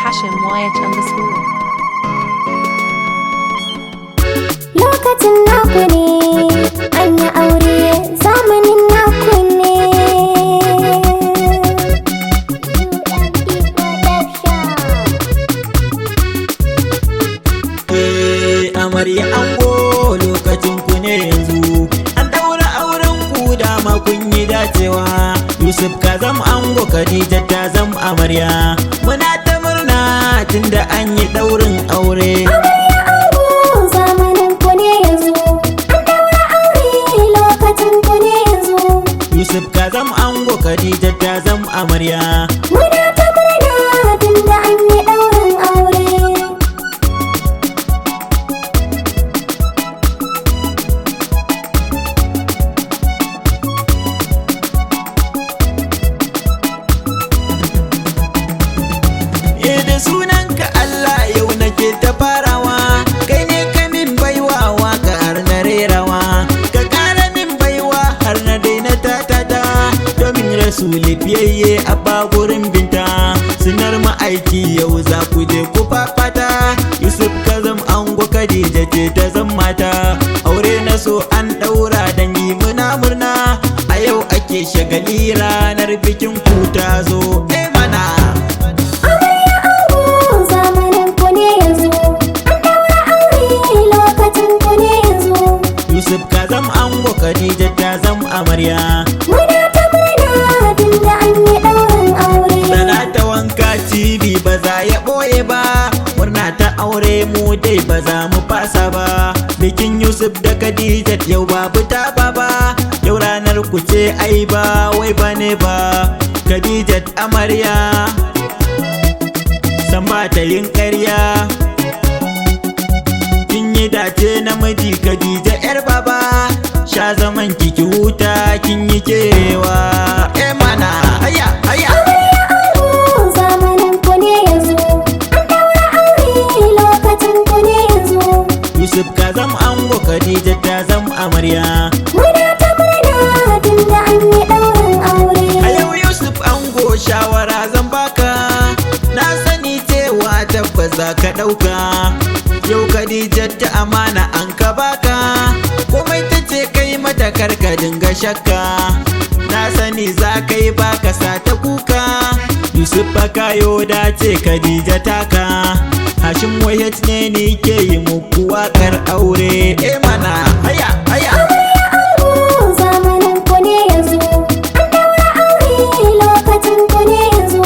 Hashim YH_. Lokacin naku ne, an yi aure zamanin naku ne. Amarya ango lokacin ku ne yanzu, an daura auren ku dama kun yi dacewa. Yusuf ka zam ango, Khadija ta zam amarya. Muna ta murna tunda an yi daurin aure. Amarya ango zamanin ku ne yanzu, an daura aure lokacin ku ne yanzu. Yusuf ka zam ango, Khadija ta zam amarya. Muna ta murna tunda an yi daurin aure. Da sunanka Allah yau nake ta farawa, kai ne ka min baiwa waka har na rerawa, ka kara min baiwa har na daina tatata, domin rasuli fiyayye a bagurin binta, sunar ma'aiki yau za ku je ku fafata. Yusuf ka zam ango, Khadija ce ta zam mata, aure na so an daura dangi muna murna, a yau ake shagali ranar bikin ku ta zo. Mana Yusuf ka zam ango, Khadija ta zam amarya. Muna ta murna tunda an yi daurin aure. Sana ta wanka TV ba za ya ɓoye ba, murna ta aure mu dai ba za mu fasa ba. Bikin Yusuf da Khadija yau babu taba ba, yau ranar ku ce ai ba wai ba ne ba. Khadija amarya san ba ta yin ƙarya, kin yi dace namiji Khadija yar baba, sha zaman kiki huta kin yi kewa. Mana haya haya. Amarya ango zamanin ku ne yanzu, an daura aure lokacin ku ne yanzu. Yusuf ka zam ango, Khadija ta zam amarya. Muna ta murna tunda an yi daurin aure. A yau Yusuf ango shawara zan baka, na sani cewa tabbas za ka ɗauka. Yau Khadija ta amana an ka baka, komai ta ce kai mata karka dinga shakka, na sani za ka yi baka sa ta kuka. Yusuf fa kayo dace Khadija taka, Hashim YH ne ni ke yi muku waƙar aure. Mana haya haya. Amarya ango zamanin ku ne yanzu, an daura aure lokacin ku ne yanzu.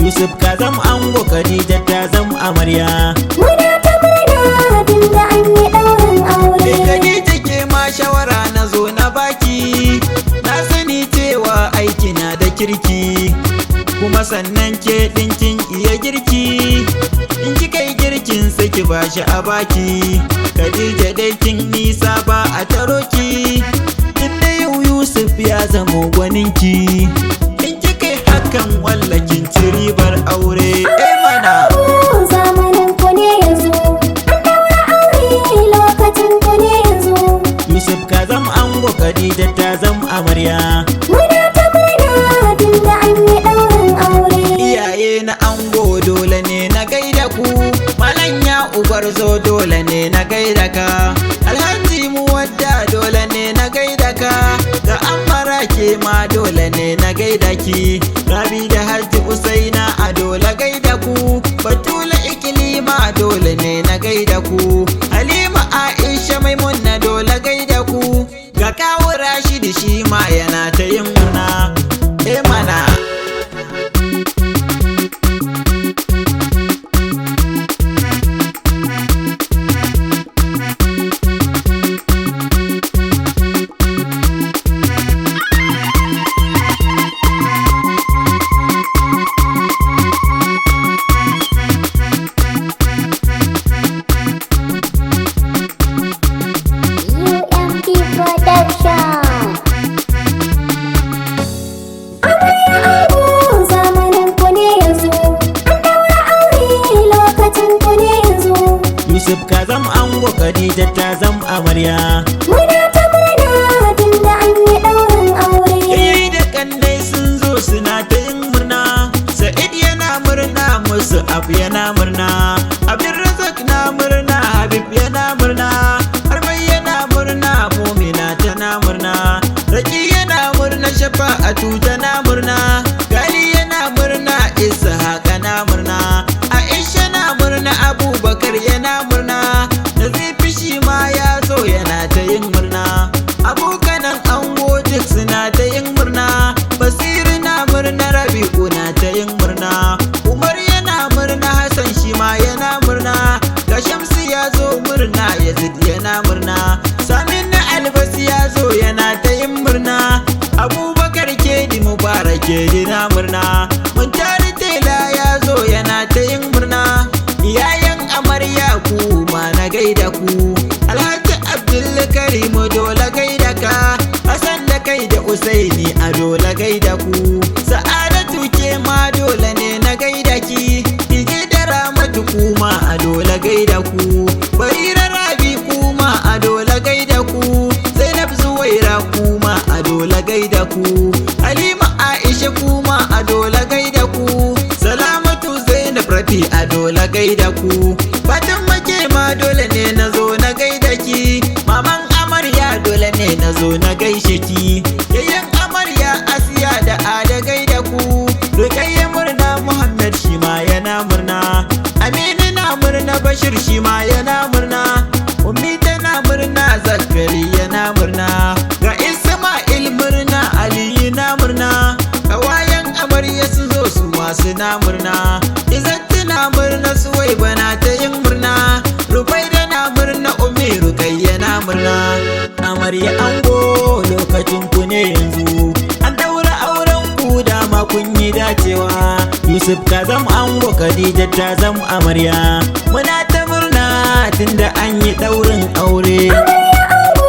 Yusuf ka zam ango, Khadija ta zam amarya. Muna ta murna tunda an yi daurin aure. Khadija ke ma shawara na zo na baki, na sani cewa aiki na da kirki, kuma sannan ke ɗinkin iya girki, in kika yi girkin sai ki bashi a baki. Khadija dai kin nisa ba a taroki, tunda yau Yusuf ya zamo gwaninki, in kika yi hakan wallakin ci ribar aure. Mana Zamanin ku ne yanzu, an daura aure lokacin ku ne yanzu. Yusuf ka zam ango, Khadija ta zam amarya. Muna ta murna tunda an yi daurin aure. Iyaye na ango dole ne na gaida ku, malam ya ubar zo dole ne na gaida ka, Alhaji mu wadda dole ne na gaida ka, ga amara ke ma dole ne na gaida ki, Rabi da Hajji Usaina a dole gaida ku, Batula Ikilima dole ne na gaida ku, Halima Aisha Maimuna dole gaida ku, ga kawo Rashidi shi ma yana ta yin murna. Mana UMP Production. Amarya ango zamanin ku ne yanzu, an daura aure lokacin ku ne yanzu. Yusuf ka zam ango, Khadija ta zam amarya. Muna ta murna tunda an yi daurin aure. Yayi da kandai sun zo suna ta yin murna, Sa'id yana murna, Mus'ab yana murna, Abdulrazak na murna, Habib yana murna, Harmai yana murna, Mumina tana murna, Raki yana murna, Shafa'atu tana murna, Gali yana murna, Ishaq na murna, Aisha na murna, Abubakar yana murna, Nazifi shi ma ya zo yana ta yin murna, abokanan ango duk suna ta yin murna, Basiru na murna, Rabi'u na ta yin murna, Umar yana murna, Hassan shi ma yana murna, ga Shamsu ya zo murna, Yazid yana murna, Saminu Albasi ya zo yana ta yin murna, Abubakar Kedi Mubarak Kedi na murna, Muntari Tela ya zo yana ta yin murna, iyayen amarya ku ma na gaida ku, Alhaji Abdul Karimu dole gaida ka, Hassan da kai da Usaini a dole gaida ku, Sa'adatu ke ma dole ne na gaida ki, Dije da Ramatu kuma a dole gaida ku, Barira Rabi kuma a dole gaida ku, Zainab Zuwaira kuma a dole gaida ku, Halima Aisha kuma a dole gaida ku, Salamatu Zainab Rafi a dole gaida ku, Fatima ke ma dole ne na zo na gaida ki, maman amarya dole ne na zo na gaishe ki, yayin amarya Asiya da Ada gaida ku, Rukayya murna, Muhammad shi ma yana murna, Aminu na murna, Bashir shi ma yana murna, Ummi tana murna, Zakari yana murna, ga Isma'il murna, Ali na murna, kawayen amarya su zo su ma suna murna, Izzatu na murna, Suwaiba na ta yin murna, Rufaida na murna, Ummi Rukayya na murna, amarya ango lokacin ku ne yanzu, an daura auren ku dama kun yi dacewa, Yusuf ka zam ango, Khadija ta zam amarya, muna ta murna tunda an yi daurin aure. Amarya ango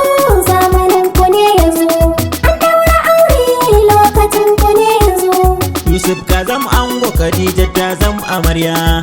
zamanin ku ne yanzu, an daura aure lokacin ku ne yanzu. Yusuf ka zam ango, Khadija ta zam amarya.